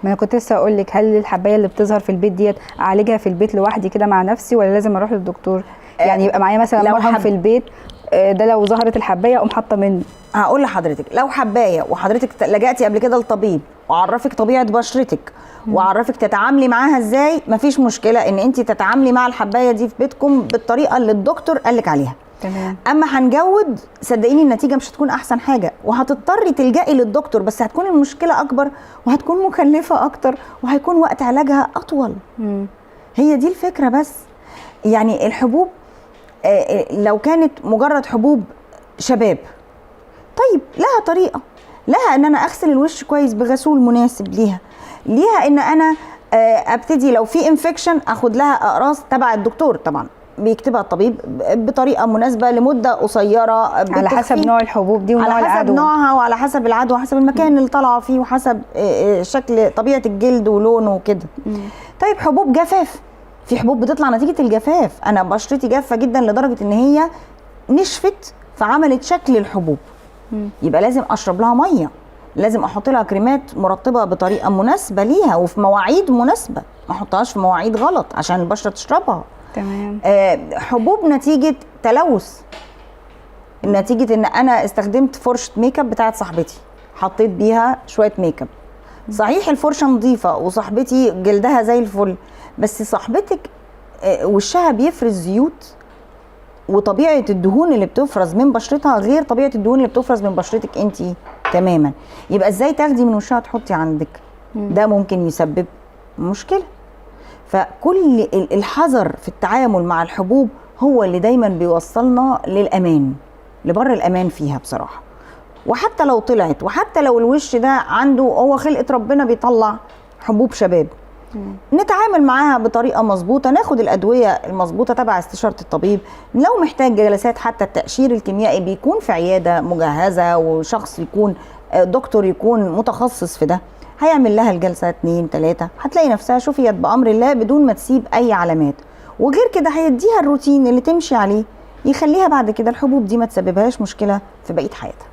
ما انا كنت لسه اقول لك، هل الحبايه اللي بتظهر في البيت ديت اعالجها في البيت لوحدي كده مع نفسي، ولا لازم اروح للدكتور؟ يعني يبقى معايا مثلا مرهم في البيت، ده لو ظهرت الحبايه اقوم حاطه منه. هقول لحضرتك، لو حبايه وحضرتك لجأتي قبل كده لطبيب وعرفك طبيعه بشرتك وعرفك تتعاملي معاها ازاي، مفيش مشكله ان انت تتعاملي مع الحبايه دي في بيتكم بالطريقه اللي الدكتور قالك عليها. تمام. اما هنجود، صدقيني النتيجه مش هتكون احسن حاجه، وهتضطري تلجئي للدكتور، بس هتكون المشكله اكبر وهتكون مكلفه اكتر وهيكون وقت علاجها اطول. هي دي الفكره. بس يعني الحبوب لو كانت مجرد حبوب شباب، طيب لها طريقه، لها ان انا اغسل الوش كويس بغسول مناسب ليها ان انا ابتدي لو في انفكشن اخد لها اقراص تبع الدكتور، طبعا بيكتبها الطبيب بطريقه مناسبه لمده قصيره على حسب نوع الحبوب دي ونوع العدوى، على حسب نوعها وعلى حسب العدوى وحسب المكان اللي طالعه فيه وحسب شكل طبيعه الجلد ولونه وكده. طيب حبوب جفاف، في حبوب بتطلع نتيجه الجفاف، انا بشرتي جافه جدا لدرجه ان هي نشفت فعملت شكل الحبوب، يبقى لازم اشرب لها ميه، لازم احط لها كريمات مرطبه بطريقه مناسبه ليها وفي مواعيد مناسبه، ما احطهاش في مواعيد غلط عشان البشره تشربها. تمام. حبوب نتيجه تلوث، نتيجه ان انا استخدمت فرشه ميك اب بتاعت صاحبتي، حطيت بيها شويه ميك اب، صحيح الفرشه نظيفه وصاحبتي جلدها زي الفل، بس صاحبتك وشها بيفرز زيوت، وطبيعه الدهون اللي بتفرز من بشرتها غير طبيعه الدهون اللي بتفرز من بشرتك انت تماما، يبقى ازاي تاخدي من وشها تحطي عندك؟ ده ممكن يسبب مشكله. فكل الحذر في التعامل مع الحبوب هو اللي دايما بيوصلنا للامان، لبر الامان فيها بصراحه. وحتى لو طلعت، وحتى لو الوش ده عنده هو خلقه ربنا بيطلع حبوب شباب، نتعامل معاها بطريقه مظبوطه، ناخد الادويه المظبوطه تبع استشاره الطبيب، لو محتاج جلسات حتى التقشير الكيميائي بيكون في عياده مجهزه وشخص يكون دكتور يكون متخصص في ده، هيعمل لها الجلسه 2 3 هتلاقي نفسها شفيت بامر الله بدون ما تسيب اي علامات. وغير كده هيديها الروتين اللي تمشي عليه يخليها بعد كده الحبوب دي ما تسببهاش مشكله في بقيه حياتها.